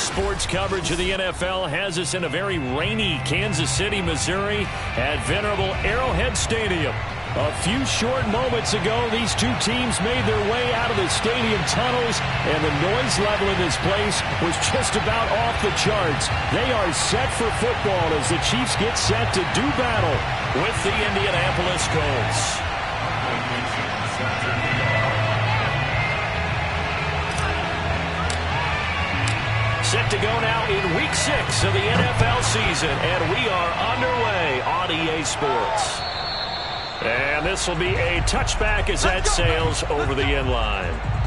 sports coverage of the NFL has us in a very rainy Kansas City, Missouri at venerable Arrowhead Stadium. A few short moments ago, these two teams made their way out of the stadium tunnels, and the noise level in this place was just about off the charts. They are set for football as the Chiefs get set to do battle with the Indianapolis Colts. Set to go now in Week 6 of the NFL season, and we are underway on EA Sports. And this will be a touchback as that sails over the end line.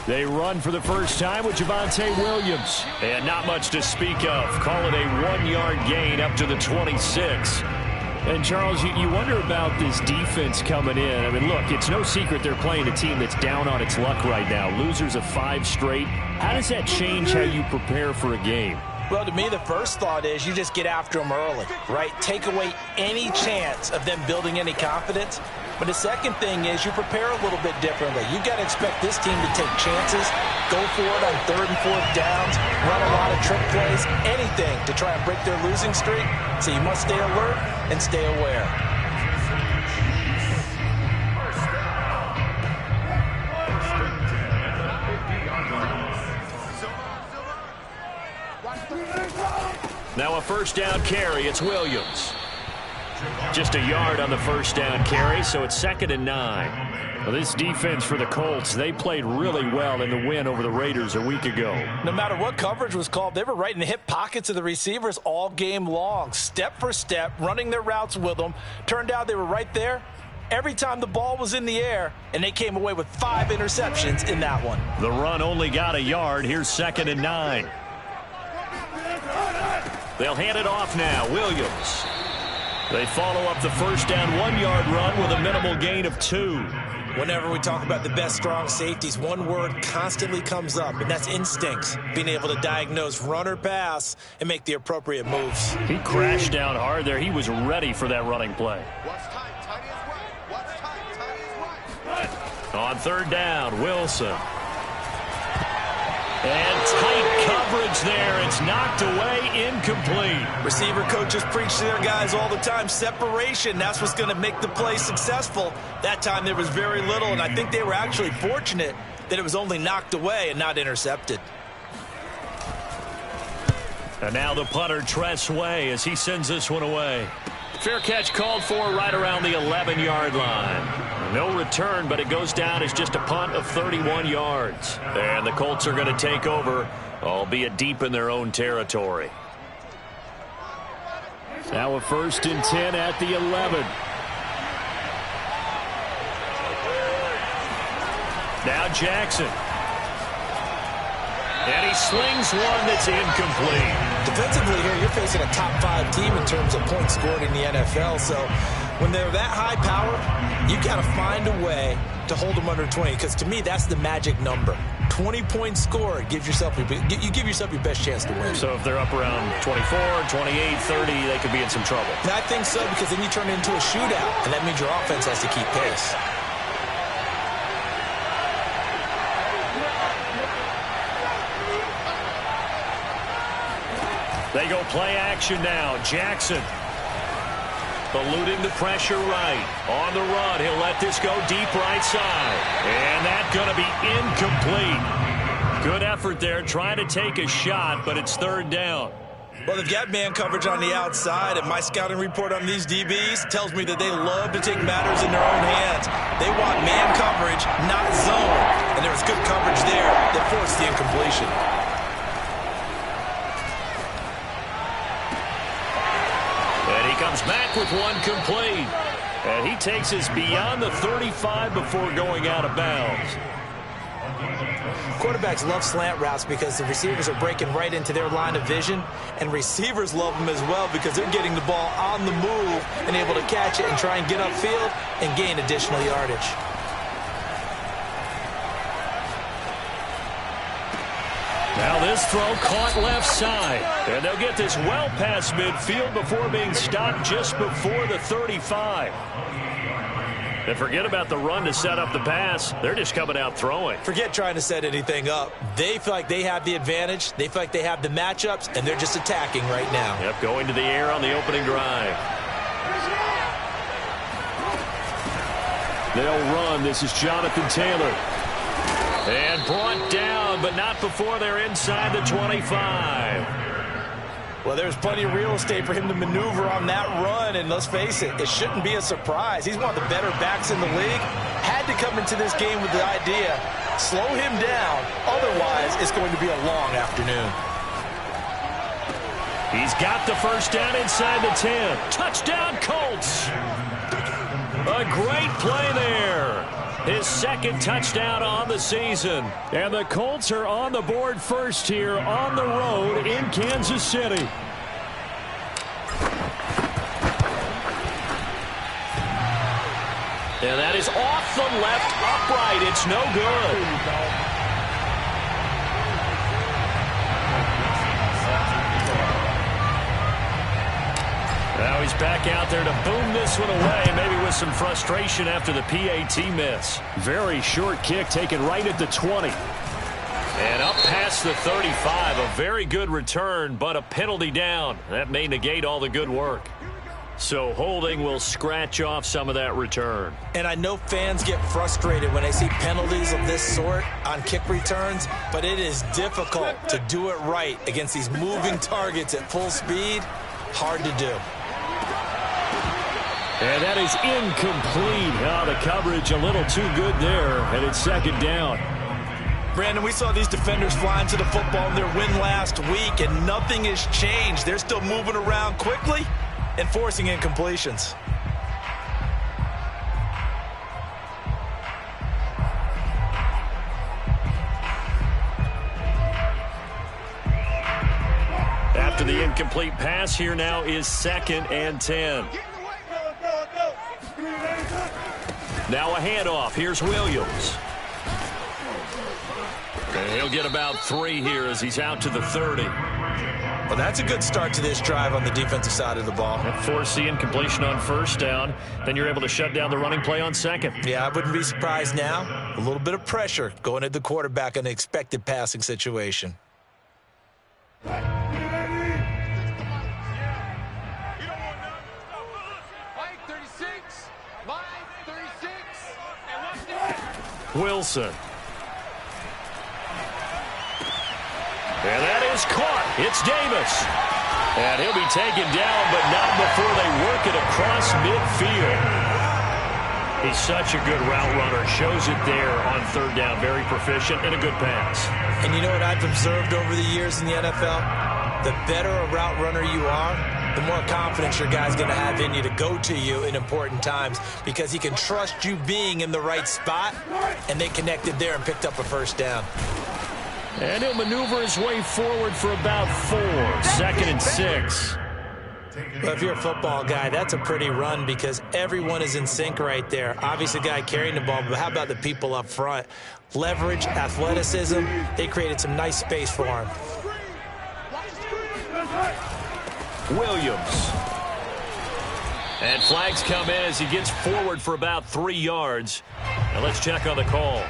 They run for the first time with Javonte Williams. And not much to speak of. Call it a 1-yard gain up to the 26. And, Charles, you wonder about this defense coming in. I mean, look, it's no secret they're playing a team that's down on its luck right now. Losers of 5 straight. How does that change how you prepare for a game? Well, to me, the first thought is you just get after them early, right? Take away any chance of them building any confidence. But the second thing is you prepare a little bit differently. You got to expect this team to take chances, go for it on 3rd and 4th downs, run a lot of trick plays, anything to try and break their losing streak. So you must stay alert and stay aware. Now a first down carry. It's Williams. Just a yard on the first down carry, so it's 2nd and 9. Well, this defense for the Colts, they played really well in the win over the Raiders a week ago. No matter what coverage was called, they were right in the hip pockets of the receivers all game long, step for step, running their routes with them. Turned out they were right there every time the ball was in the air, and they came away with 5 interceptions in that one. The run only got a yard. Here's 2nd and 9. They'll hand it off now. Williams. They follow up the first down 1-yard run with a minimal gain of 2. Whenever we talk about the best strong safeties, one word constantly comes up, and that's instincts. Being able to diagnose run or pass and make the appropriate moves. He crashed down hard there. He was ready for that running play. On 3rd down, Wilson. And tight coverage there. It's knocked away, incomplete. Receiver coaches preach to their guys all the time. Separation, that's what's going to make the play successful. That time there was very little, and I think they were actually fortunate that it was only knocked away and not intercepted. And now the punter, Tress Way, as he sends this one away. Fair catch called for right around the 11-yard line. No return, but it goes down as just a punt of 31 yards. And the Colts are going to take over, albeit deep in their own territory. Now a 1st and 10 at the 11. Now Jackson. And he slings one that's incomplete. Defensively here, you're facing a top 5 team in terms of points scored in the NFL. So when they're that high power, you got to find a way to hold them under 20. Because to me, that's the magic number. 20 points scored, you give yourself your best chance to win. So if they're up around 24, 28, 30, they could be in some trouble. And I think so, because then you turn it into a shootout, and that means your offense has to keep pace. They go play action now. Jackson eluding the pressure right. On the run, he'll let this go deep right side. And that's going to be incomplete. Good effort there, trying to take a shot, but it's 3rd down. Well, they've got man coverage on the outside, and my scouting report on these DBs tells me that they love to take matters in their own hands. They want man coverage, not zone. And there was good coverage there that forced the incompletion. Comes back with one complete. And he takes us beyond the 35 before going out of bounds. Quarterbacks love slant routes because the receivers are breaking right into their line of vision, and receivers love them as well because they're getting the ball on the move and able to catch it and try and get upfield and gain additional yardage. Now this throw caught left side, and they'll get this well past midfield before being stopped just before the 35. And forget about the run to set up the pass. They're just coming out throwing. Forget trying to set anything up. They feel like they have the advantage. They feel like they have the matchups, and they're just attacking right now. Yep, going to the air on the opening drive. They'll run. This is Jonathan Taylor. And brought down, but not before they're inside the 25. Well, there's plenty of real estate for him to maneuver on that run, and let's face it, it shouldn't be a surprise. He's one of the better backs in the league. Had to come into this game with the idea, slow him down, otherwise it's going to be a long afternoon. He's got the first down inside the 10. Touchdown, Colts! A great play there. His second touchdown on the season. And the Colts are on the board first here on the road in Kansas City. And that is off the left upright. It's no good. Now he's back out there to boom this one away, maybe with some frustration after the PAT miss. Very short kick taken right at the 20. And up past the 35, a very good return, but a penalty down. That may negate all the good work. So holding will scratch off some of that return. And I know fans get frustrated when they see penalties of this sort on kick returns, but it is difficult to do it right against these moving targets at full speed. Hard to do. And that is incomplete. Oh, the coverage a little too good there, and it's second down. Brandon, we saw these defenders flying to the football in their win last week, and nothing has changed. They're still moving around quickly and forcing incompletions. After the incomplete pass, here now is 2nd and 10. Now a handoff. Here's Williams. And he'll get about 3 here as he's out to the 30. Well, that's a good start to this drive on the defensive side of the ball. Force the incompletion on first down. Then you're able to shut down the running play on second. Yeah, I wouldn't be surprised now. A little bit of pressure going at the quarterback in an expected passing situation. Wilson. And that is caught. It's Davis. And he'll be taken down, but not before they work it across midfield. He's such a good route runner. Shows it there on third down. Very proficient and a good pass. And you know what I've observed over the years in the NFL? The better a route runner you are, the more confidence your guy's going to have in you to go to you in important times because he can trust you being in the right spot, and they connected there and picked up a first down. And he'll maneuver his way forward for about 4. 2nd and 6. Well, if you're a football guy, that's a pretty run because everyone is in sync right there. Obviously, the guy carrying the ball, but how about the people up front? Leverage, athleticism, they created some nice space for him. Williams. And flags come in as he gets forward for about 3 yards. Now let's check on the call.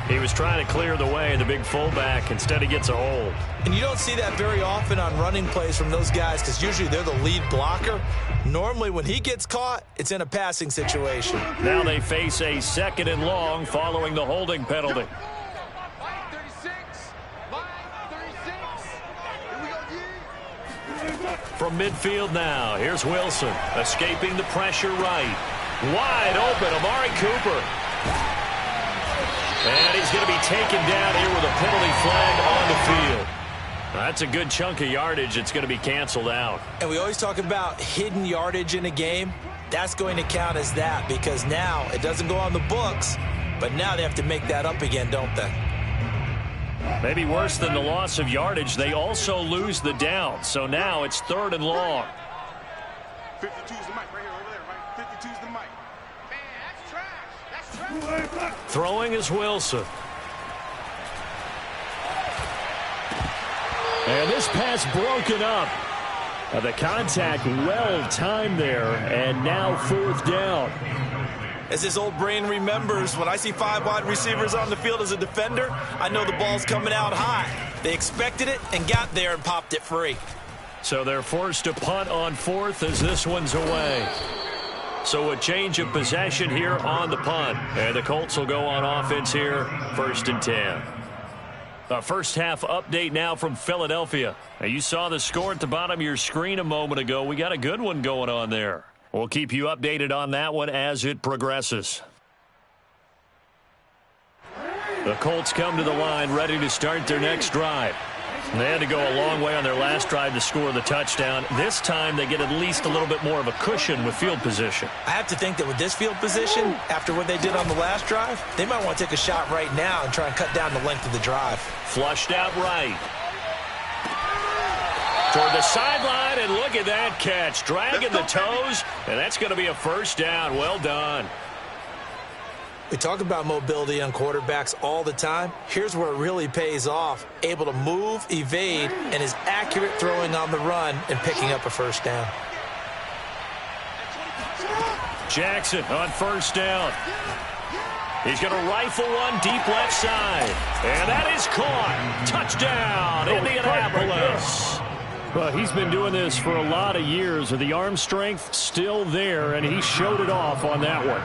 He was trying to clear the way, the big fullback. Instead, he gets a hold. And you don't see that very often on running plays from those guys because usually they're the lead blocker. Normally, when he gets caught, it's in a passing situation. Now they face a 2nd and long following the holding penalty. From midfield now, here's Wilson, escaping the pressure right. Wide open, Amari Cooper. And he's going to be taken down here with a penalty flag on the field. That's a good chunk of yardage. It's going to be canceled out. And we always talk about hidden yardage in a game. That's going to count as that because now it doesn't go on the books, but now they have to make that up again, don't they? Maybe worse than the loss of yardage, they also lose the down. So now it's 3rd and long. 52's the mic right here, over there, right? 52's the mic. Man, that's trash. Throwing is Wilson. And this pass broken up. The contact well timed there, and now 4th down. As his old brain remembers, when I see 5 wide receivers on the field as a defender, I know the ball's coming out high. They expected it and got there and popped it free. So they're forced to punt on 4th as this one's away. So a change of possession here on the punt. And the Colts will go on offense here, 1st and 10. A first half update now from Philadelphia. Now you saw the score at the bottom of your screen a moment ago. We got a good one going on there. We'll keep you updated on that one as it progresses. The Colts come to the line ready to start their next drive. They had to go a long way on their last drive to score the touchdown. This time they get at least a little bit more of a cushion with field position. I have to think that with this field position, after what they did on the last drive, they might want to take a shot right now and try and cut down the length of the drive. Flushed out right. Toward the sideline, and look at that catch. Dragging the toes, and that's going to be a 1st down. Well done. We talk about mobility on quarterbacks all the time. Here's where it really pays off. Able to move, evade, and is accurate throwing on the run and picking up a 1st down. Jackson on 1st down. He's going to rifle one deep left side. And that is caught. Touchdown, Indianapolis. Well, he's been doing this for a lot of years. The arm strength still there, and he showed it off on that one.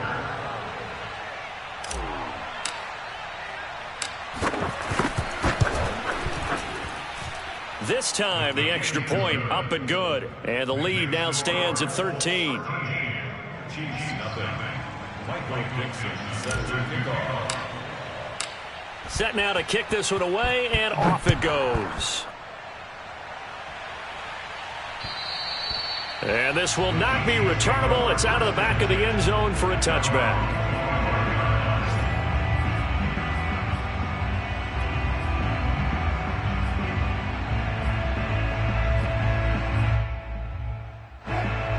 This time, the extra point up and good. And the lead now stands at 13. Set now to kick this one away, and off it goes. And this will not be returnable. It's out of the back of the end zone for a touchback.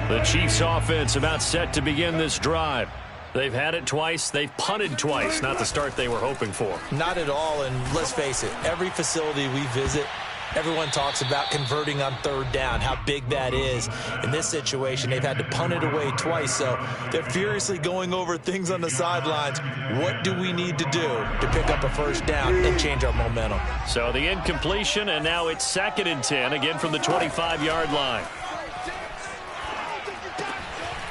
The Chiefs offense about set to begin this drive. They've had it twice. They've punted twice. Not the start they were hoping for. Not at all, and let's face it, every facility we visit, everyone talks about converting on 3rd down, how big that is. In this situation, they've had to punt it away twice, so they're furiously going over things on the sidelines. What do we need to do to pick up a 1st down and change our momentum? So the incompletion, and now it's 2nd and 10, again from the 25-yard line.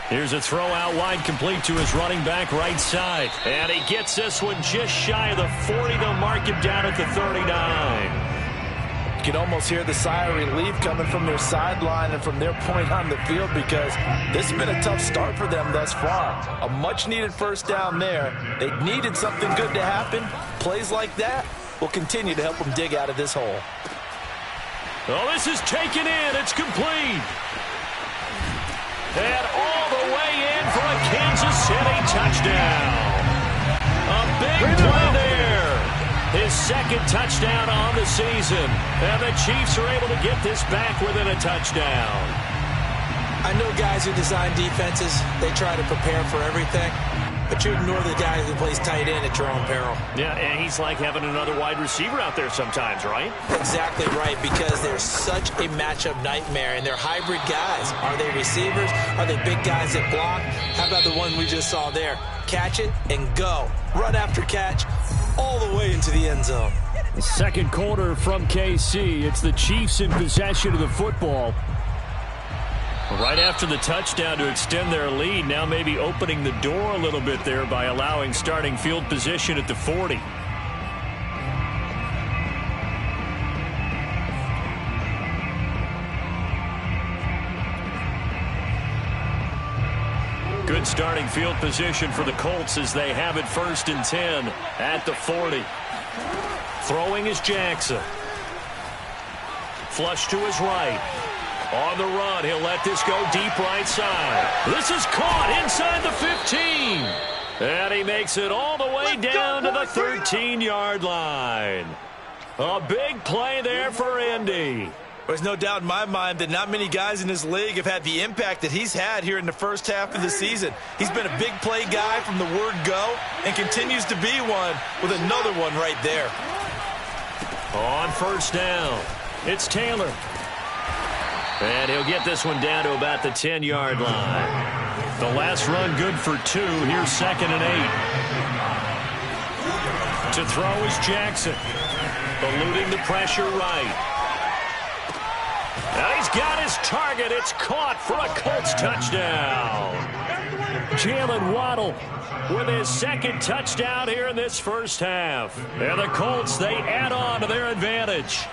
Here's a throw out wide, complete to his running back right side. And he gets this one just shy of the 40. They'll mark him down at the 39. You can almost hear the sigh of relief coming from their sideline and from their point on the field, because this has been a tough start for them thus far. A much-needed 1st down there. They needed something good to happen. Plays like that will continue to help them dig out of this hole. Oh, this is taken in. It's complete. And all the way in for a Kansas City touchdown. A big play there. His 2nd touchdown on the season. And the Chiefs are able to get this back within a touchdown. I know guys who design defenses, they try to prepare for everything. But you ignore the guy who plays tight end at your own peril. Yeah, and he's like having another wide receiver out there sometimes, right? Exactly right, because they're such a matchup nightmare, and they're hybrid guys. Are they receivers? Are they big guys that block? How about the one we just saw there? Catch it and go. Run after catch all the way into the end zone. The 2nd quarter from KC. It's the Chiefs in possession of the football. Right after the touchdown to extend their lead, now maybe opening the door a little bit there by allowing starting field position at the 40. Good starting field position for the Colts as they have it 1st and 10 at the 40. Throwing is Jackson. Flush to his right. On the run, he'll let this go deep right side. This is caught inside the 15. And he makes it all the way down to the 13-yard line. A big play there for Indy. There's no doubt in my mind that not many guys in this league have had the impact that he's had here in the first half of the season. He's been a big play guy from the word go and continues to be one with another one right there. On first down, it's Taylor. And he'll get this one down to about the 10-yard line. The last run good for 2. Here's 2nd and 8. To throw is Jackson. Eluding the pressure right. Now he's got his target. It's caught for a Colts touchdown. Jalen Waddle with his 2nd touchdown here in this first half. And the Colts, they add on to their advantage.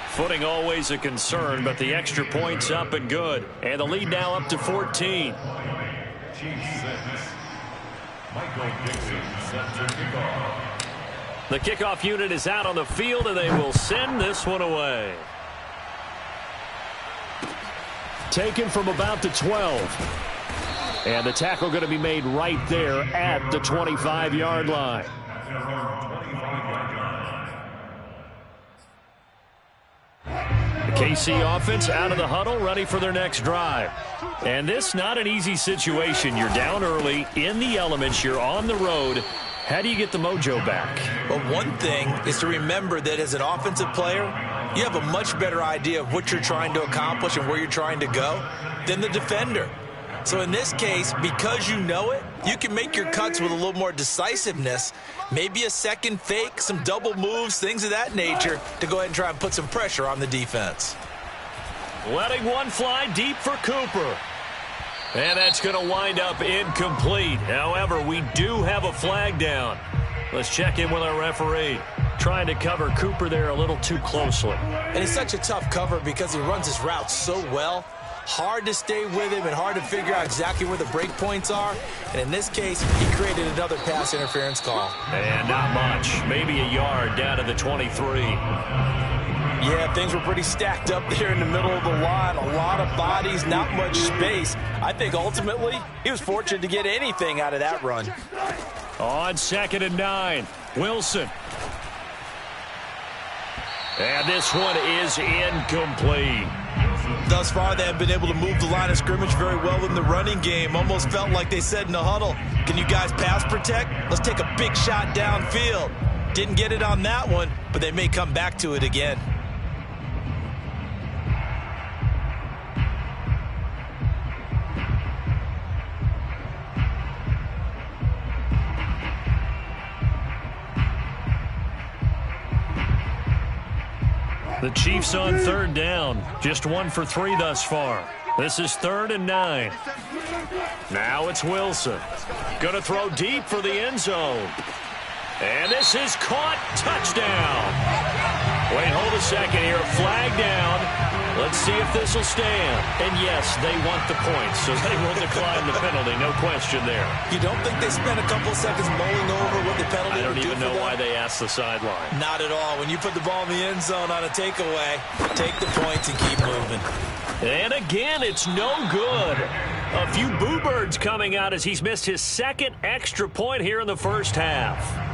Footing always a concern, but the extra point's up and good. And the lead now up to 14. The kickoff unit is out on the field, and they will send this one away. Taken from about the 12. And the tackle going to be made right there at the 25-yard line. The KC offense out of the huddle, ready for their next drive. And this not an easy situation. You're down early, in the elements, you're on the road. How do you get the mojo back? Well, one thing is to remember that as an offensive player, you have a much better idea of what you're trying to accomplish and where you're trying to go than the defender. So in this case, because you know it, you can make your cuts with a little more decisiveness, maybe a second fake, some double moves, things of that nature, to go ahead and try and put some pressure on the defense. Letting one fly deep for Cooper. And that's going to wind up incomplete. However, we do have a flag down. Let's check in with our referee. Trying to cover Cooper there a little too closely. And it's such a tough cover because he runs his route so well. Hard to stay with him and hard to figure out exactly where the break points are. And in this case, he created another pass interference call. And not much. Maybe a yard down to the 23. Yeah, things were pretty stacked up there in the middle of the line. A lot of bodies, not much space. I think ultimately he was fortunate to get anything out of that run. On 2nd and 9, Wilson. And this one is incomplete. Thus far, they have been able to move the line of scrimmage very well in the running game. Almost felt like they said in the huddle, can you guys pass protect? Let's take a big shot downfield. Didn't get it on that one, but they may come back to it again. The Chiefs on 3rd down. Just 1 for 3 thus far. This is 3rd and 9. Now it's Wilson. Going to throw deep for the end zone. And this is caught. Touchdown. Wait, hold a second here. Flag down. Let's see if this will stand. And yes, they want the points, so they will decline the penalty. No question there. You don't think they spent a couple seconds mulling over what the penalty would do? I don't even know why they asked the sideline. Not at all. When you put the ball in the end zone on a takeaway, take the points and keep moving. And again, it's no good. A few boo birds coming out as he's missed his 2nd extra point here in the first half.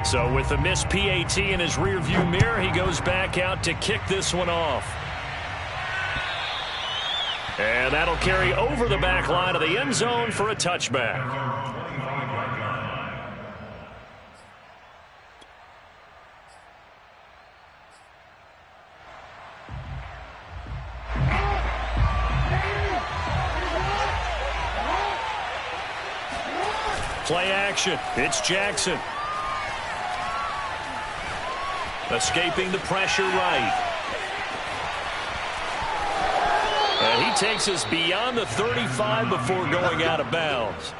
So with the missed PAT in his rearview mirror, he goes back out to kick this one off. And that'll carry over the back line of the end zone for a touchback. Play action. It's Jackson. Escaping the pressure right. And he takes us beyond the 35 before going out of bounds.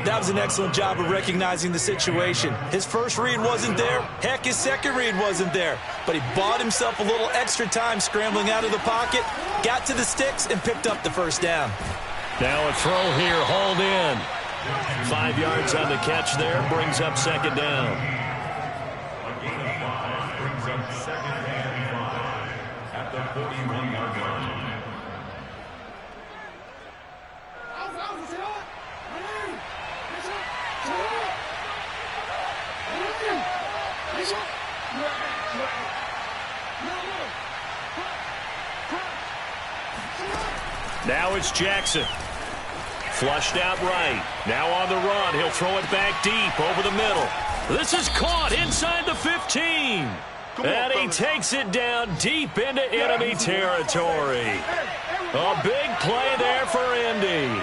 That was an excellent job of recognizing the situation. His first read wasn't there. Heck, his second read wasn't there. But he bought himself a little extra time scrambling out of the pocket, got to the sticks, and picked up the first down. Now a throw here, hauled in. 5 yards on the catch there, brings up 2nd down. Now it's Jackson. Flushed out right. Now on the run. He'll throw it back deep over the middle. This is caught inside the 15. And he takes it down deep into enemy territory. A big play there for Indy.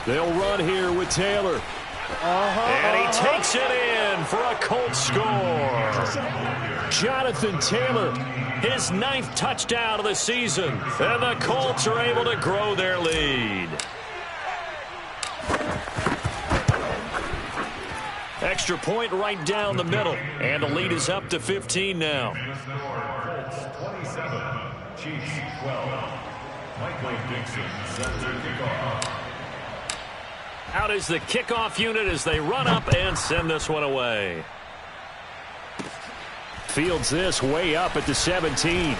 They'll run here with Taylor. And he takes it in for a Colts score. Jonathan Taylor, his 9th touchdown of the season. And the Colts are able to grow their lead. Extra point right down the middle. And the lead is up to 15 now. Colts 27, Chiefs 12. Michael Dixon sets the kickoff. Out is the kickoff unit as they run up and send this one away. Fields this way up at the 17.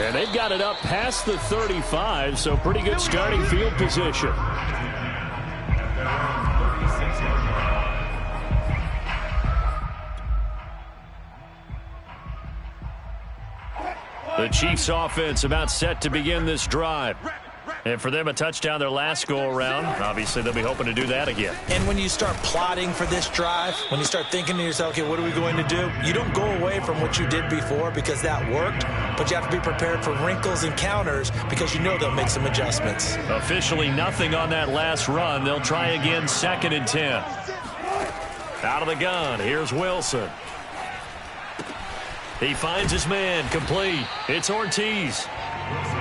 And they've got it up past the 35, so pretty good starting field position. The Chiefs offense about set to begin this drive. And for them, a touchdown their last go-around. Obviously, they'll be hoping to do that again. And when you start plotting for this drive, when you start thinking to yourself, okay, what are we going to do? You don't go away from what you did before because that worked, but you have to be prepared for wrinkles and counters because you know they'll make some adjustments. Officially nothing on that last run. They'll try again 2nd and 10. Out of the gun, here's Wilson. He finds his man, complete. It's Ortiz.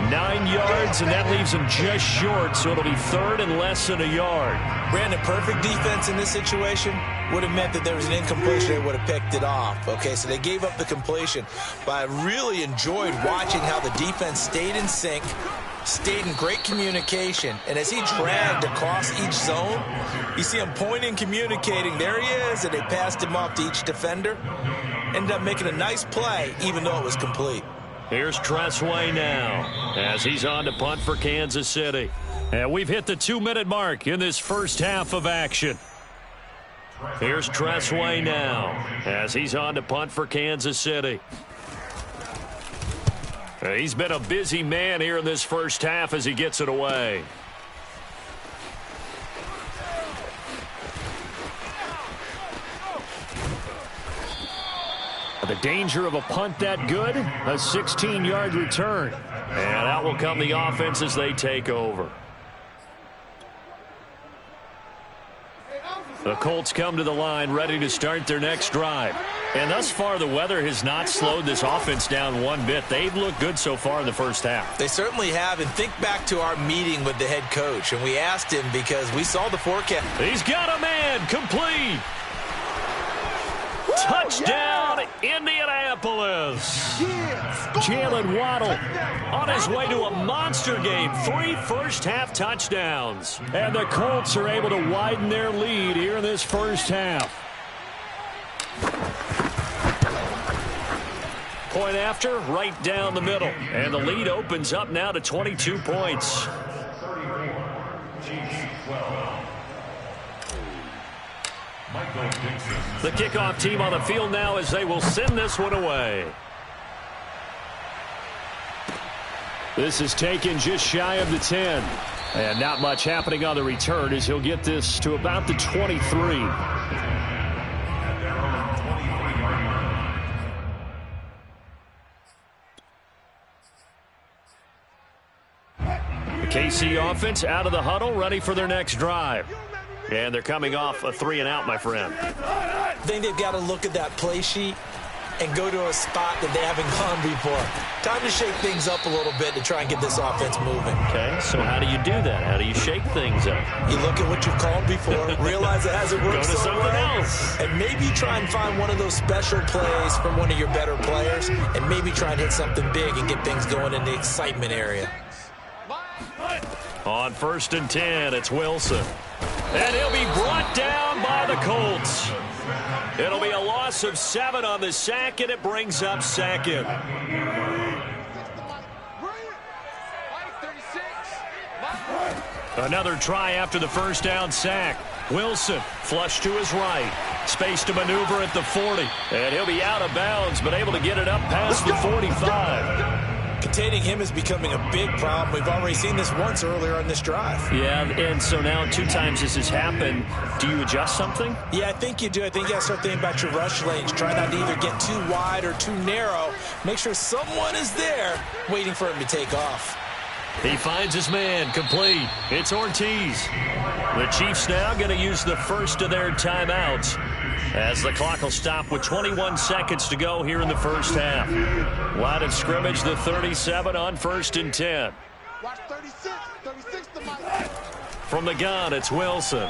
9 yards, and that leaves him just short, so it'll be 3rd and less than a yard. Brandon, perfect defense in this situation would have meant that there was an incompletion. They would have picked it off. Okay, so they gave up the completion. But I really enjoyed watching how the defense stayed in sync, stayed in great communication, and as he dragged across each zone, you see him pointing, communicating. There he is, and they passed him off to each defender. Ended up making a nice play, even though it was complete. Here's Tressway now as he's on to punt for Kansas City. And we've hit the 2-minute mark in this first half of action. Here's Tressway now as he's on to punt for Kansas City. He's been a busy man here in this first half as he gets it away. The danger of a punt that good, a 16-yard return. And out will come the offense as they take over. The Colts come to the line ready to start their next drive. And thus far, the weather has not slowed this offense down one bit. They've looked good so far in the first half. They certainly have. And think back to our meeting with the head coach. And we asked him because we saw the forecast. He's got a man, complete. Touchdown, Indianapolis. Jalen Waddle on his way to a monster game. 3 first-half touchdowns. And the Colts are able to widen their lead here in this first half. Point after, right down the middle. And the lead opens up now to 22 points. 34, Chiefs 12. The kickoff team on the field now as they will send this one away. This is taken just shy of the 10. And not much happening on the return as he'll get this to about the 23. The KC offense out of the huddle, ready for their next drive. And they're coming off a 3-and-out, my friend. I think they've got to look at that play sheet and go to a spot that they haven't gone before. Time to shake things up a little bit to try and get this offense moving. Okay, so how do you do that? How do you shake things up? You look at what you've called before, realize it hasn't worked Go to something else. and maybe try and find one of those special plays from one of your better players, and maybe try and hit something big and get things going in the excitement area. On 1st and 10, it's Wilson. And he'll be brought down by the Colts. It'll be a loss of 7 on the sack, and it brings up 2nd. Another try after the first down sack. Wilson flushed to his right. Space to maneuver at the 40. And he'll be out of bounds, but able to get it up past the 45. Containing him is becoming a big problem. We've already seen this once earlier on this drive. Yeah, and so now 2 times this has happened. Do you adjust something? Yeah, I think you do. I think you got to start thinking about your rush lanes. Try not to either get too wide or too narrow. Make sure someone is there waiting for him to take off. He finds his man, complete. It's Ortiz. The Chiefs now going to use the first of their timeouts as the clock will stop with 21 seconds to go here in the first half. Line of scrimmage, the 37 on 1st and 10. Watch 36 to my... From the gun, it's Wilson.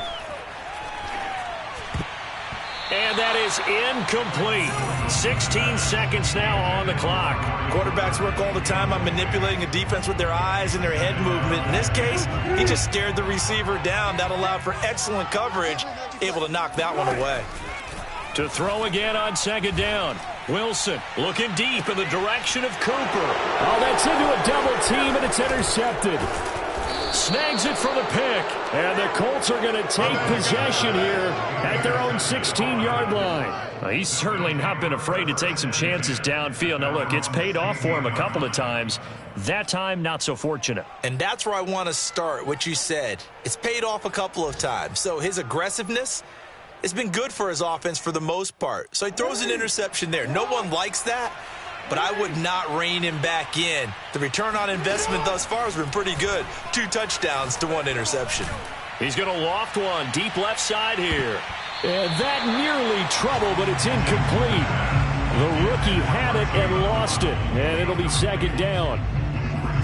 And that is incomplete. 16 seconds now on the clock. Quarterbacks work all the time on manipulating a defense with their eyes and their head movement. In this case, he just stared the receiver down. That allowed for excellent coverage, able to knock that one away. To throw again on 2nd down. Wilson looking deep in the direction of Cooper. Oh, that's into a double team, and it's intercepted. Snags it for the pick, and the Colts are going to take possession here at their own 16-yard line. He's certainly not been afraid to take some chances downfield. Now, look, it's paid off for him a couple of times. That time, not so fortunate. And that's where I want to start, what you said. It's paid off a couple of times. So his aggressiveness, it's been good for his offense for the most part. So he throws an interception there. No one likes that, but I would not rein him back in. The return on investment thus far has been pretty good. 2 touchdowns to 1 interception. He's going to loft one deep left side here. And that nearly trouble, but it's incomplete. The rookie had it and lost it, and it'll be 2nd down.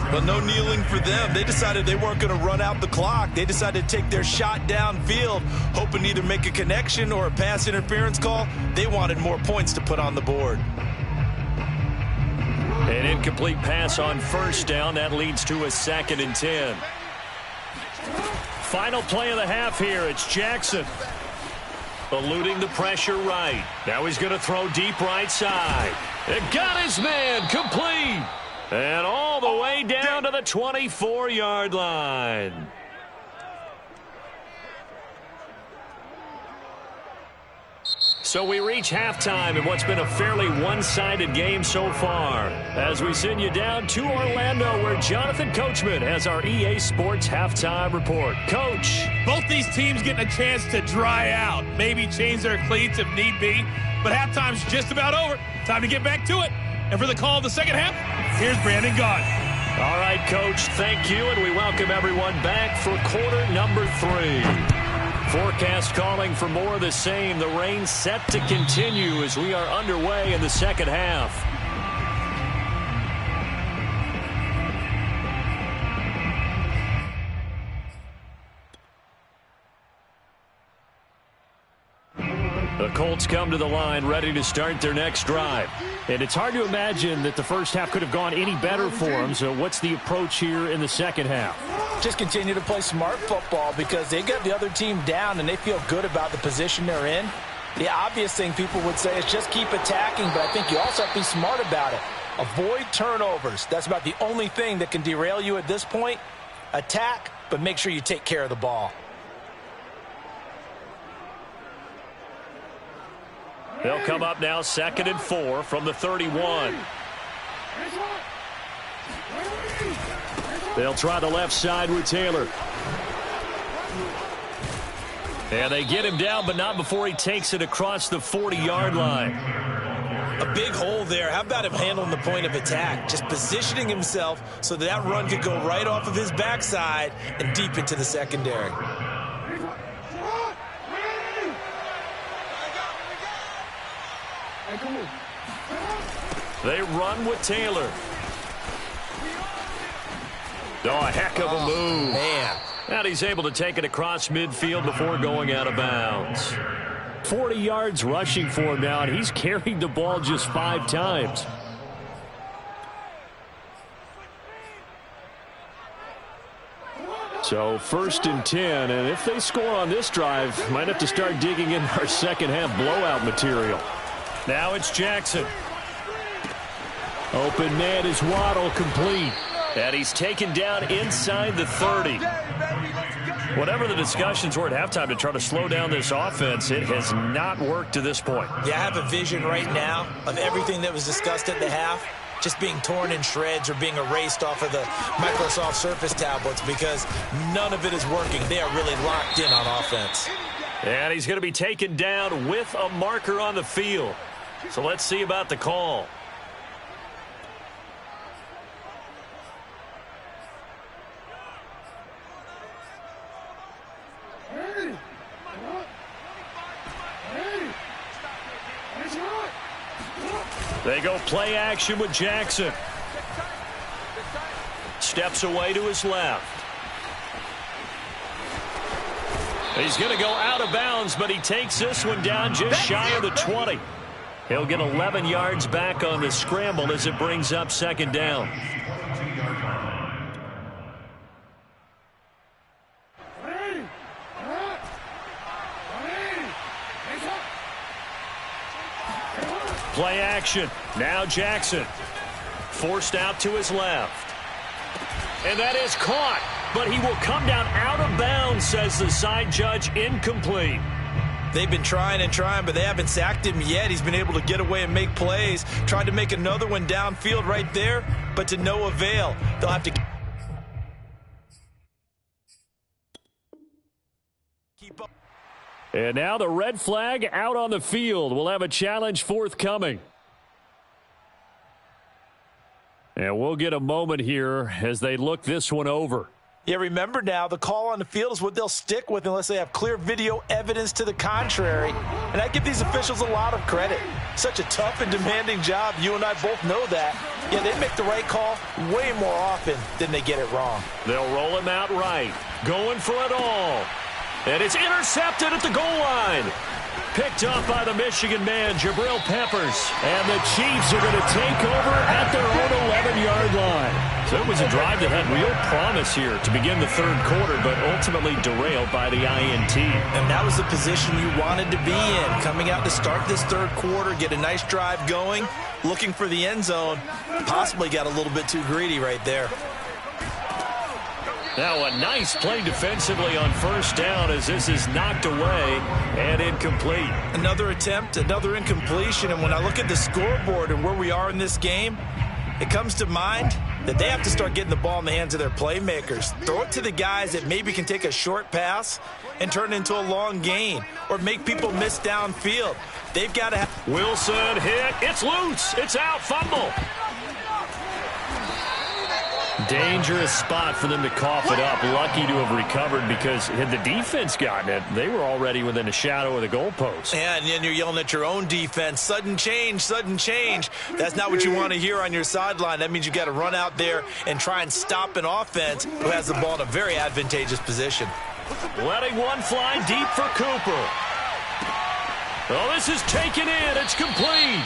But no kneeling for them. They decided they weren't going to run out the clock. They decided to take their shot downfield, hoping to either make a connection or a pass interference call. They wanted more points to put on the board. An incomplete pass on 1st down. That leads to a 2nd and 10. Final play of the half here. It's Jackson. Eluding the pressure right. Now he's going to throw deep right side. It got his man complete. And all the way down to the 24-yard line. So we reach halftime in what's been a fairly one-sided game so far. As we send you down to Orlando, where Jonathan Coachman has our EA Sports halftime report. Coach. Both these teams getting a chance to dry out, maybe change their cleats if need be. But halftime's just about over. Time to get back to it. And for the call of the second half, here's Brandon Gaudin. All right, Coach, thank you, and we welcome everyone back for quarter number 3. Forecast calling for more of the same. The rain set to continue as we are underway in the second half. The Colts come to the line ready to start their next drive. And it's hard to imagine that the first half could have gone any better for them. So what's the approach here in the second half? Just continue to play smart football because they got the other team down and they feel good about the position they're in. The obvious thing people would say is just keep attacking, but I think you also have to be smart about it. Avoid turnovers. That's about the only thing that can derail you at this point. Attack, but make sure you take care of the ball. They'll come up now 2nd and 4 from the 31. They'll try the left side with Taylor. And they get him down, but not before he takes it across the 40-yard line. A big hole there. How about him handling the point of attack? Just positioning himself so that run could go right off of his backside and deep into the secondary. They run with Taylor. Oh, a heck of a move. Man. And he's able to take it across midfield before going out of bounds. 40 yards rushing for him now, and he's carried the ball just 5 times. So 1st and 10, and if they score on this drive, might have to start digging in our second half blowout material. Now it's Jackson. Open man is Waddle, complete. And he's taken down inside the 30. Whatever the discussions were at halftime to try to slow down this offense, it has not worked to this point. Yeah, I have a vision right now of everything that was discussed at the half just being torn in shreds or being erased off of the Microsoft Surface tablets because none of it is working. They are really locked in on offense. And he's going to be taken down with a marker on the field. So let's see about the call. They go play action with Jackson. Steps away to his left. He's going to go out of bounds, but he takes this one down just shy of the 20. He'll get 11 yards back on the scramble as it brings up second down. Play action. Now Jackson. Forced out to his left. And that is caught. But he will come down out of bounds, says the side judge. Incomplete. They've been trying and trying, but they haven't sacked him yet. He's been able to get away and make plays. Tried to make another one downfield right there, but to no avail. They'll have to keep up. And now the red flag out on the field. We'll have a challenge forthcoming. And we'll get a moment here as they look this one over. Yeah, remember now, the call on the field is what they'll stick with unless they have clear video evidence to the contrary. And I give these officials a lot of credit. Such a tough and demanding job. You and I both know that. Yeah, they make the right call way more often than they get it wrong. They'll roll him out right. Going for it all. And it's intercepted at the goal line. Picked up by the Michigan man, Jabril Peppers. And the Chiefs are going to take over at their own 11-yard line. So it was a drive that had real promise here to begin the third quarter, but ultimately derailed by the INT. And that was the position you wanted to be in. Coming out to start this third quarter, get a nice drive going, looking for the end zone. Possibly got a little bit too greedy right there. Now a nice play defensively on first down as this is knocked away and incomplete. Another attempt, another incompletion, and when I look at the scoreboard and where we are in this game, it comes to mind that they have to start getting the ball in the hands of their playmakers. Throw it to the guys that maybe can take a short pass and turn it into a long gain or make people miss downfield. They've got to have... Wilson hit. It's loose. It's out. Fumble. Dangerous spot for them to cough it up. Lucky to have recovered because had the defense gotten it, they were already within a shadow of the goalpost. Yeah, and then you're yelling at your own defense. Sudden change, sudden change. That's not what you want to hear on your sideline. That means you got to run out there and try and stop an offense who has the ball in a very advantageous position. Letting one fly deep for Cooper. Oh, this is taken in. It's complete.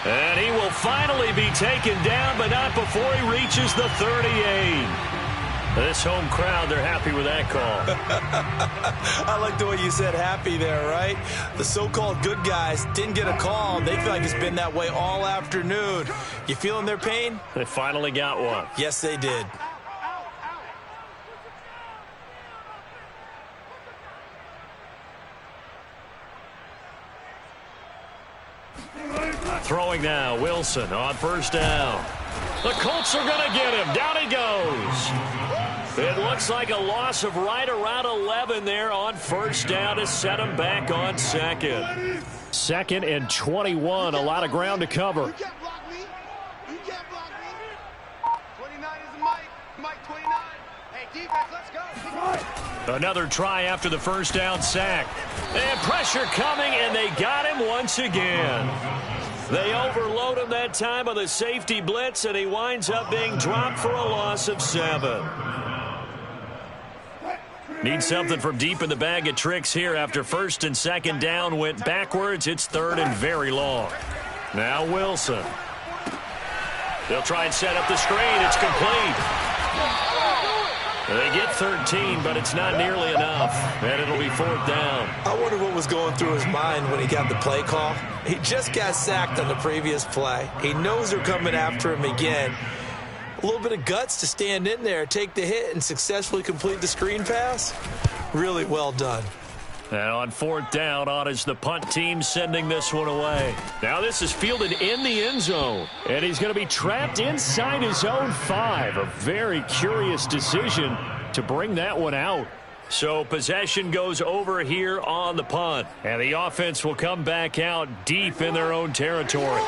And he will finally be taken down, but not before he reaches the 38. This home crowd, they're happy with that call. I like the way you said happy there, right? The so-called good guys didn't get a call. They feel like it's been that way all afternoon. You feeling their pain? They finally got one. Yes, they did. Throwing now, Wilson on first down. The Colts are going to get him. Down he goes. It looks like a loss of right around 11 there on first down to set him back on second. Second and 21, a lot of ground to cover. You can't block me. You can't block me. 29 is Mike 29. Hey, defense, let's go. Another try after the first down sack. And pressure coming, and they got him once again. They overload him that time on the safety blitz, and he winds up being dropped for a loss of 7. Need something from deep in the bag of tricks here after first and second down went backwards. It's third and very long. Now Wilson. They'll try and set up the screen. It's complete. They get 13, but it's not nearly enough, and it'll be fourth down. I wonder what was going through his mind when he got the play call. He just got sacked on the previous play. He knows they're coming after him again. A little bit of guts to stand in there, take the hit, and successfully complete the screen pass. Really well done. And on fourth down, on is the punt team sending this one away. Now this is fielded in the end zone. And he's going to be trapped inside his own 5. A very curious decision to bring that one out. So possession goes over here on the punt. And the offense will come back out deep in their own territory.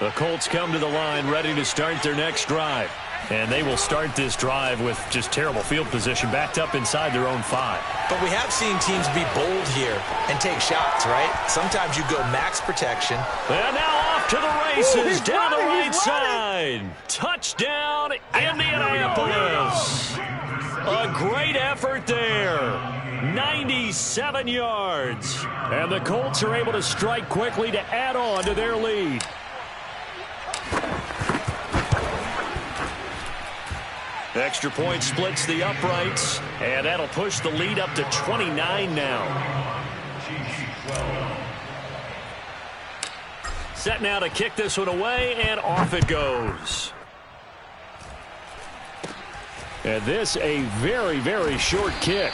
The Colts come to the line ready to start their next drive. And they will start this drive with just terrible field position, backed up inside their own 5. But we have seen teams be bold here and take shots, right? Sometimes you go max protection. And now off to the races, down the right side. Touchdown, Indianapolis. A great effort there. 97 yards. And the Colts are able to strike quickly to add on to their lead. Extra point splits the uprights, and that'll push the lead up to 29 now. Set now to kick this one away, and off it goes. And this a very, very short kick.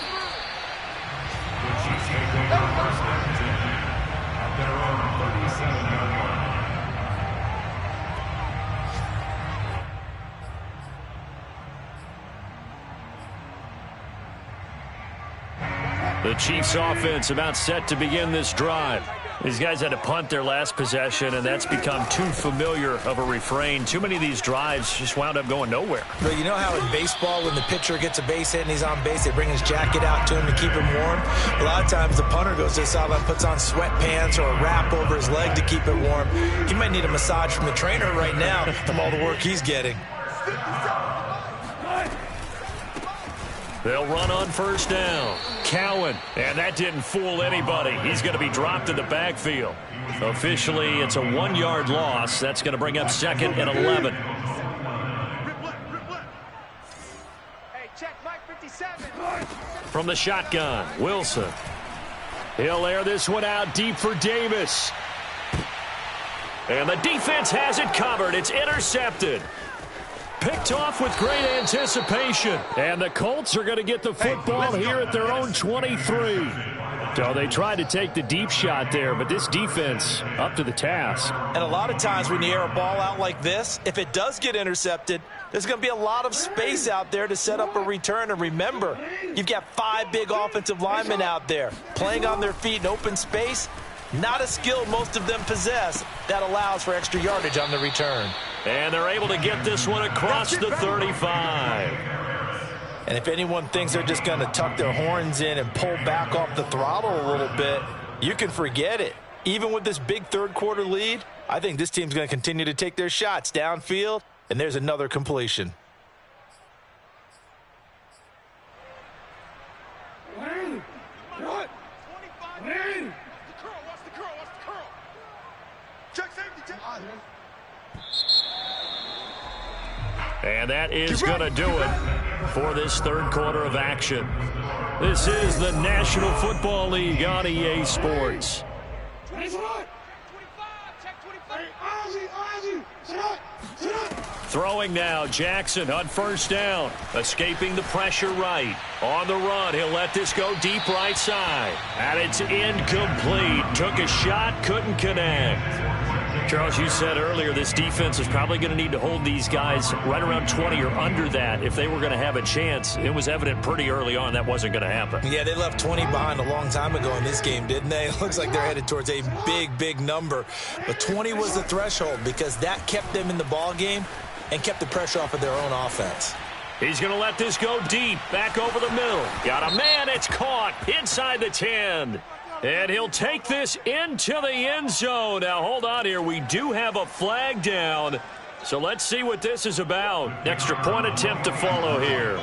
The Chiefs offense about set to begin this drive. These guys had to punt their last possession, and that's become too familiar of a refrain. Too many of these drives just wound up going nowhere. But you know how in baseball, when the pitcher gets a base hit and he's on base, they bring his jacket out to him to keep him warm? A lot of times the punter goes to the sideline, puts on sweatpants or a wrap over his leg to keep it warm. He might need a massage from the trainer right now from all the work he's getting. They'll run on first down. Cowan, and that didn't fool anybody. He's going to be dropped in the backfield. Officially, it's a 1-yard loss. That's going to bring up second and 11. Hey, check Mike 57. From the shotgun, Wilson. He'll air this one out deep for Davis. And the defense has it covered. It's intercepted. Picked off with great anticipation. And the Colts are going to get the football here at their own 23. So they tried to take the deep shot there, but this defense up to the task. And a lot of times when you air a ball out like this, if it does get intercepted, there's going to be a lot of space out there to set up a return. And remember, you've got 5 big offensive linemen out there playing on their feet in open space. Not a skill most of them possess that allows for extra yardage on the return. And they're able to get this one across the 35. And if anyone thinks they're just going to tuck their horns in and pull back off the throttle a little bit, you can forget it. Even with this big third-quarter lead, I think this team's going to continue to take their shots downfield, and there's another completion. And that is going to do it for this third quarter of action. This is the National Football League on EA Sports. Throwing now, Jackson on first down. Escaping the pressure right. On the run, he'll let this go deep right side. And it's incomplete. Took a shot, couldn't connect. Charles, you said earlier this defense is probably going to need to hold these guys right around 20 or under that if they were going to have a chance. It was evident pretty early on that wasn't going to happen. Yeah, they left 20 behind a long time ago in this game, didn't they? It looks like they're headed towards a big, big number. But 20 was the threshold because that kept them in the ball game and kept the pressure off of their own offense. He's going to let this go deep, back over the middle. Got a man, it's caught inside the 10. And he'll take this into the end zone. Now, hold on here. We do have a flag down. So let's see what this is about. Extra point attempt to follow here.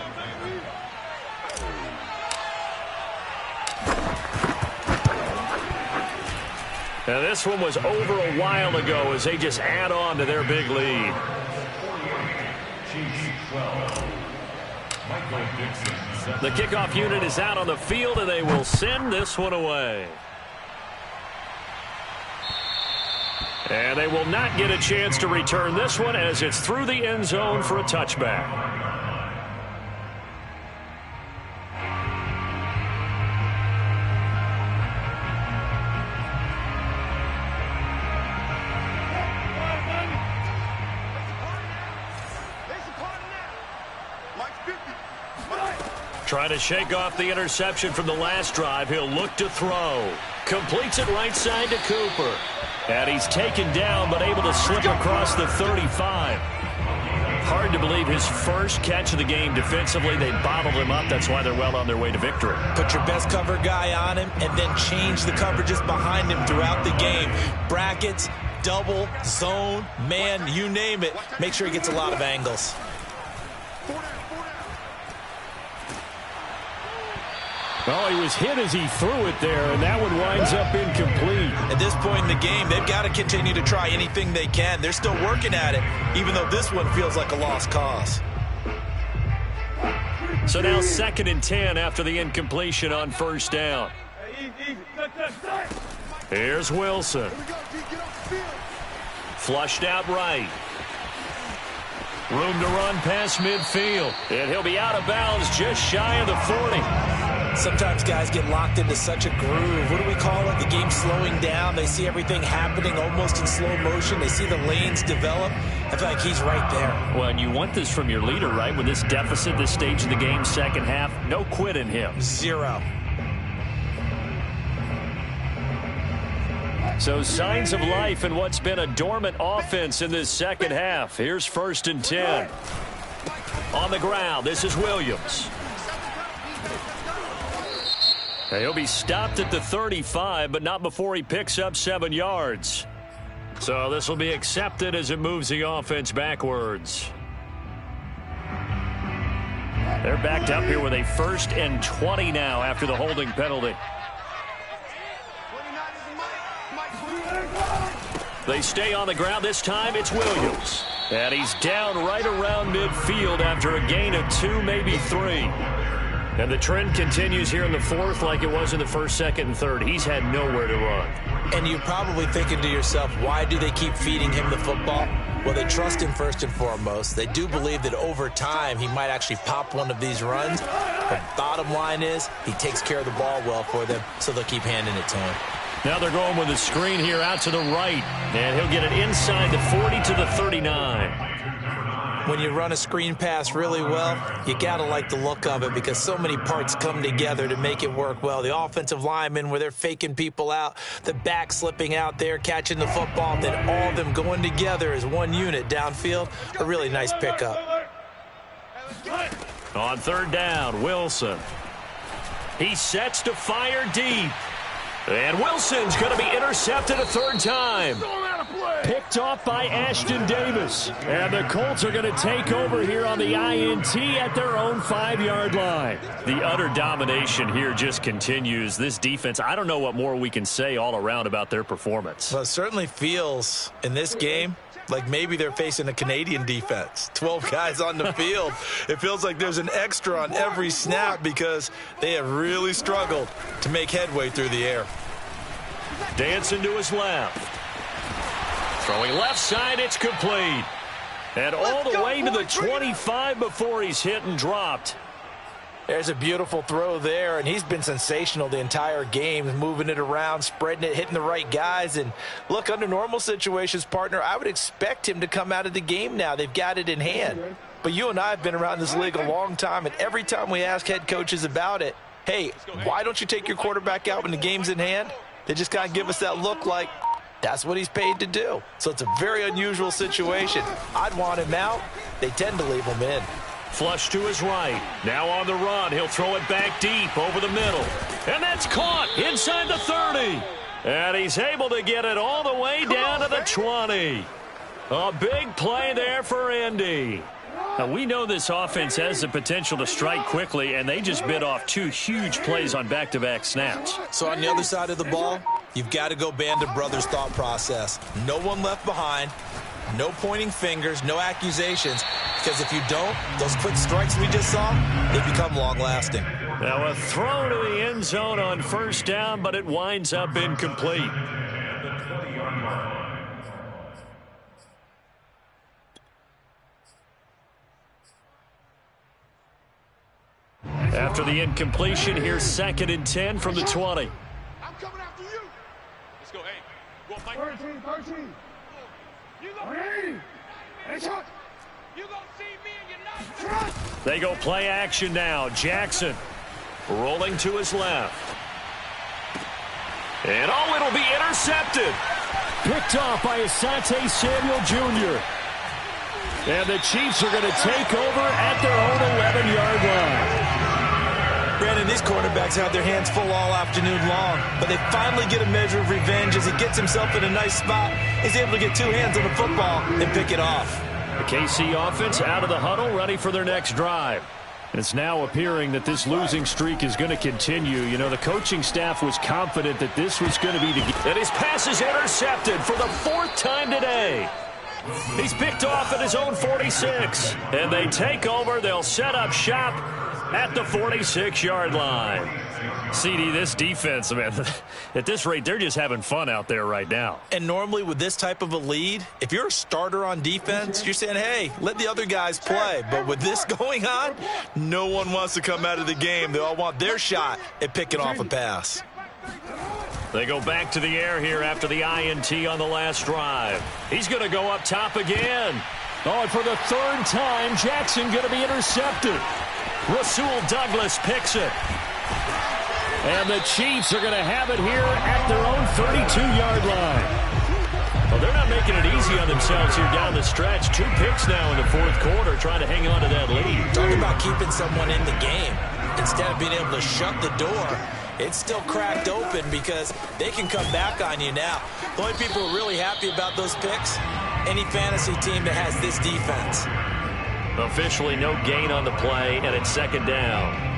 Now, this one was over a while ago as they just add on to their big lead. The kickoff unit is out on the field, and they will send this one away. And they will not get a chance to return this one as it's through the end zone for a touchback. Trying to shake off the interception from the last drive. He'll look to throw. Completes it right side to Cooper. And he's taken down, but able to slip across the 35. Hard to believe his first catch of the game defensively. They bottled him up. That's why they're well on their way to victory. Put your best cover guy on him and then change the coverages behind him throughout the game. Brackets, double, zone, man, you name it. Make sure he gets a lot of angles. Oh, he was hit as he threw it there, and that one winds up incomplete. At this point in the game, they've got to continue to try anything they can. They're still working at it, even though this one feels like a lost cause. So now 2nd and 10 after the incompletion on first down. Here's Wilson. Flushed out right. Room to run past midfield. And he'll be out of bounds just shy of the 40. Sometimes guys get locked into such a groove. What do we call it? The game's slowing down. They see everything happening almost in slow motion. They see the lanes develop. I feel like he's right there. Well, and you want this from your leader, right? With this deficit, this stage of the game, second half, no quit in him. 0. So signs of life in what's been a dormant offense in this second half. Here's 1st and 10. On the ground, this is Williams. He'll be stopped at the 35, but not before he picks up 7 yards. So this will be accepted as it moves the offense backwards. They're backed up here with a 1st and 20 now after the holding penalty. They stay on the ground. This time it's Williams. And he's down right around midfield after a gain of 2, maybe 3. And the trend continues here in the 4th like it was in the 1st, 2nd, and 3rd. He's had nowhere to run. And you're probably thinking to yourself, why do they keep feeding him the football? Well, they trust him first and foremost. They do believe that over time he might actually pop one of these runs. But bottom line is he takes care of the ball well for them, so they'll keep handing it to him. Now they're going with a screen here out to the right. And he'll get it inside the 40 to the 39. When you run a screen pass really well, you got to like the look of it because so many parts come together to make it work well. The offensive linemen where they're faking people out, the back slipping out there, catching the football, and then all of them going together as one unit downfield. A really nice pickup. On 3rd down, Wilson. He sets to fire deep. And Wilson's going to be intercepted a 3rd time. Picked off by Ashton Davis. And the Colts are going to take over here on the INT at their own 5-yard line. The utter domination here just continues. This defense, I don't know what more we can say all around about their performance. Well, it certainly feels in this game like maybe they're facing a Canadian defense. 12 guys on the field. It feels like there's an extra on every snap because they have really struggled to make headway through the air. Dancing to his left. Throwing left side, it's complete. And all the way to the 25 before he's hit and dropped. There's a beautiful throw there, and he's been sensational the entire game, moving it around, spreading it, hitting the right guys. And look, under normal situations, partner, I would expect him to come out of the game now. They've got it in hand. But you and I have been around this league a long time, and every time we ask head coaches about it, hey, why don't you take your quarterback out when the game's in hand? They just kind of give us that look like that's what he's paid to do. So it's a very unusual situation. I'd want him out. They tend to leave him in. Flush to his right. Now on the run. He'll throw it back deep over the middle. And that's caught inside the 30. And he's able to get it all the way down to the 20. A big play there for Indy. Now, we know this offense has the potential to strike quickly, and they just bit off 2 huge plays on back-to-back snaps. So on the other side of the ball, you've got to go band of brothers thought process. No one left behind. No pointing fingers, no accusations, because if you don't, those quick strikes we just saw, they become long-lasting. Now a throw to the end zone on 1st down, but it winds up incomplete. After the incompletion, here's 2nd and 10 from the 20. I'm coming after you. Let's go, hey. Go fight. 13. You gonna see me and you're not. They go play action now. Jackson rolling to his left. And oh, it'll be intercepted. Picked off by Asante Samuel Jr. And the Chiefs are going to take over at their own 11-yard line. Brandon, these quarterbacks have their hands full all afternoon long, but they finally get a measure of revenge as he gets himself in a nice spot. He's able to get two hands on the football and pick it off. The KC offense out of the huddle, ready for their next drive. It's now appearing that this losing streak is going to continue. You know, the coaching staff was confident that this was going to be the game. And his pass is intercepted for the 4th time today. He's picked off at his own 46. And they take over. They'll set up shop at the 46-yard line. CD, this defense, man, at this rate, they're just having fun out there right now. And normally with this type of a lead, if you're a starter on defense, you're saying, hey, let the other guys play. But with this going on, no one wants to come out of the game. They all want their shot at picking off a pass. They go back to the air here after the INT on the last drive. He's going to go up top again. Oh, and for the 3rd time, Jackson going to be intercepted. Rasul Douglas picks it. And the Chiefs are going to have it here at their own 32-yard line. Well, they're not making it easy on themselves here down the stretch. 2 picks now in the 4th quarter trying to hang on to that lead. Talking about keeping someone in the game. Instead of being able to shut the door, it's still cracked open because they can come back on you now. The only people who are really happy about those picks, any fantasy team that has this defense. Officially no gain on the play, and it's 2nd down.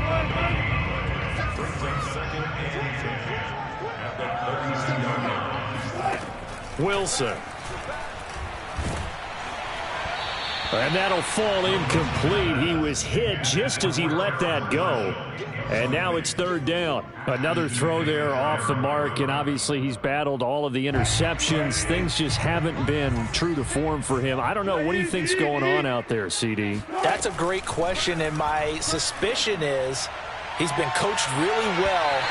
Wilson. And that'll fall incomplete. He was hit just as he let that go. And now it's 3rd down. Another throw there off the mark, and obviously he's battled all of the interceptions. Things just haven't been true to form for him. I don't know. What do you think's going on out there, CD? That's a great question, and my suspicion is he's been coached really well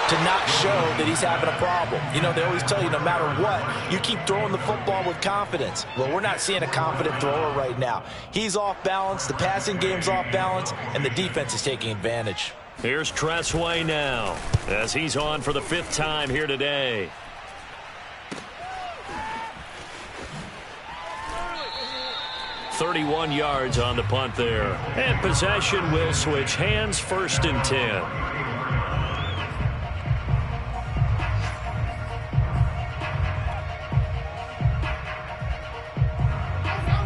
to not show that he's having a problem. You know, they always tell you no matter what, you keep throwing the football with confidence. Well, we're not seeing a confident thrower right now. He's off balance, the passing game's off balance, and the defense is taking advantage. Here's Tressway now as he's on for the 5th time here today. .31 yards on the punt there. And possession will switch hands, 1st and 10.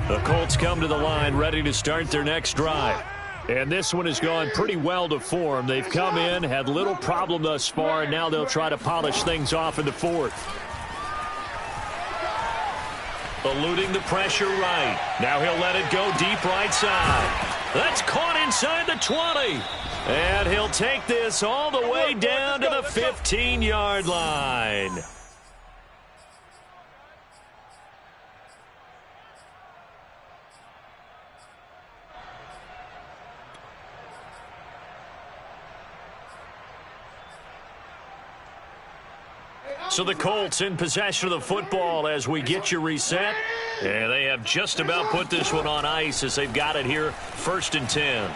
The Colts come to the line ready to start their next drive. And this one has gone pretty well to form. They've come in, had little problem thus far, and now they'll try to polish things off in the 4th. Eluding the pressure right. Now he'll let it go deep right side. That's caught inside the 20. And he'll take this all the way down to the 15-yard line. So the Colts in possession of the football as we get you reset. And they have just about put this one on ice as they've got it here, 1st and 10.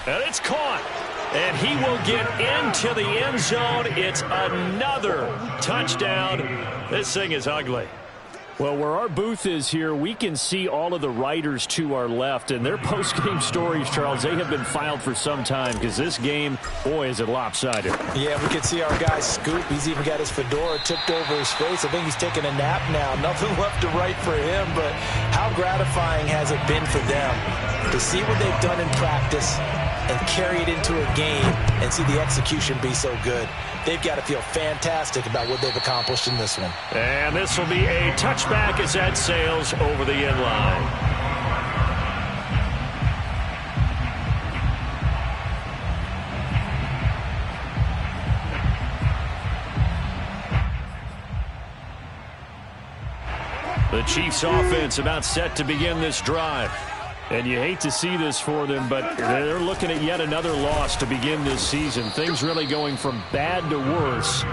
And it's caught. And he will get into the end zone. It's another touchdown. This thing is ugly. Well, where our booth is here, we can see all of the writers to our left, and their post-game stories, Charles, they have been filed for some time because this game, boy, is it lopsided. Yeah, we can see our guy Scoop. He's even got his fedora tipped over his face. I think he's taking a nap now. Nothing left to write for him, but how gratifying has it been for them to see what they've done in practice and carry it into a game and see the execution be so good. They've got to feel fantastic about what they've accomplished in this one. And this will be a touchback as that sails over the end line. The Chiefs offense about set to begin this drive. And you hate to see this for them, but they're looking at yet another loss to begin this season. Things really going from bad to worse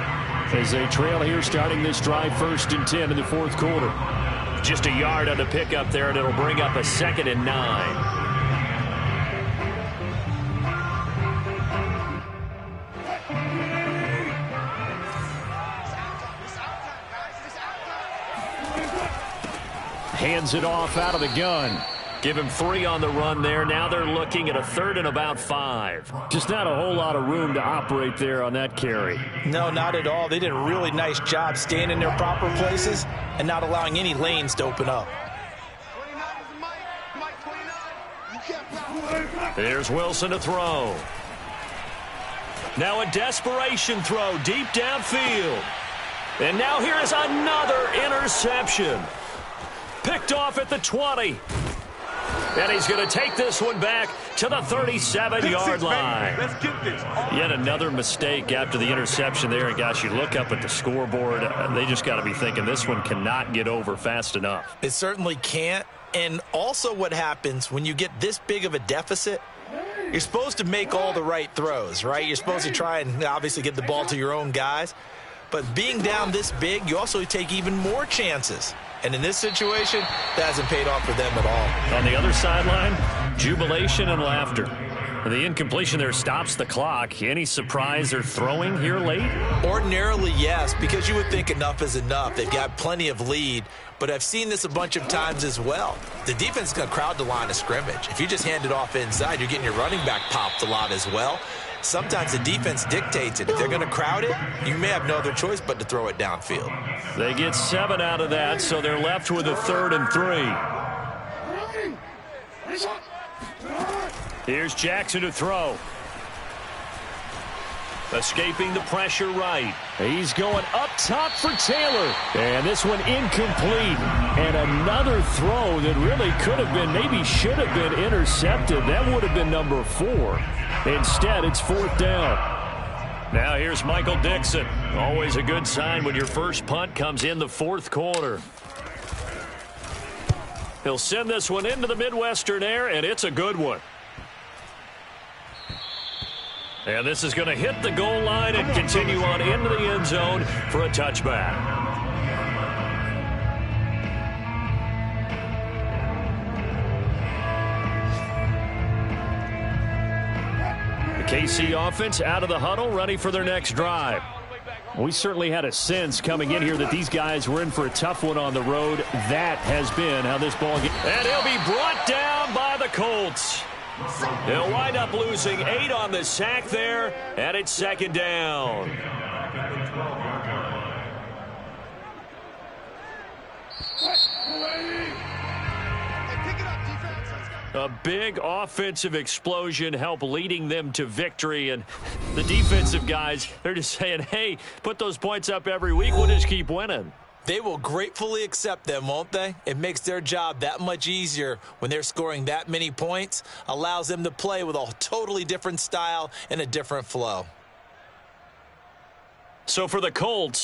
as they trail here starting this drive 1st and 10 in the 4th quarter. Just a yard on the pickup there, and it'll bring up a 2nd and 9. Hands it off out of the gun. Give him 3 on the run there. Now they're looking at a 3rd and about 5. Just not a whole lot of room to operate there on that carry. No, not at all. They did a really nice job staying in their proper places and not allowing any lanes to open up. 29 is Mike 29. You can't block. There's Wilson to throw. Now a desperation throw deep downfield. And now here is another interception. Picked off at the 20. And he's going to take this one back to the 37-yard line. Yet another mistake after the interception there. And, gosh, you look up at the scoreboard. They just got to be thinking this one cannot get over fast enough. It certainly can't. And also what happens when you get this big of a deficit, you're supposed to make all the right throws, right? You're supposed to try and obviously get the ball to your own guys. But being down this big, you also take even more chances. And in this situation, that hasn't paid off for them at all. On the other sideline, jubilation and laughter. The incompletion there stops the clock. Any surprise they're throwing here late? Ordinarily, yes, because you would think enough is enough. They've got plenty of lead, but I've seen this a bunch of times as well. The defense is going to crowd the line of scrimmage. If you just hand it off inside, you're getting your running back popped a lot as well. Sometimes the defense dictates it. If they're going to crowd it, you may have no other choice but to throw it downfield. They get 7 out of that, so they're left with a 3rd and 3. Here's Jackson to throw. Escaping the pressure right. He's going up top for Taylor. And this one incomplete. And another throw that really could have been, maybe should have been intercepted. That would have been number 4. Instead, it's 4th down. Now here's Michael Dixon. Always a good sign when your first punt comes in the 4th quarter. He'll send this one into the Midwestern air, and it's a good one. And this is going to hit the goal line and continue on into the end zone for a touchback. The KC offense out of the huddle, ready for their next drive. We certainly had a sense coming in here that these guys were in for a tough one on the road. That has been how this ball gets. And he'll be brought down by the Colts. They'll wind up losing 8 on the sack there, and it's 2nd down. A big offensive explosion helped leading them to victory, and the defensive guys, they're just saying, hey, put those points up every week, we'll just keep winning. They will gratefully accept them, won't they? It makes their job that much easier when they're scoring that many points, allows them to play with a totally different style and a different flow. So for the Colts,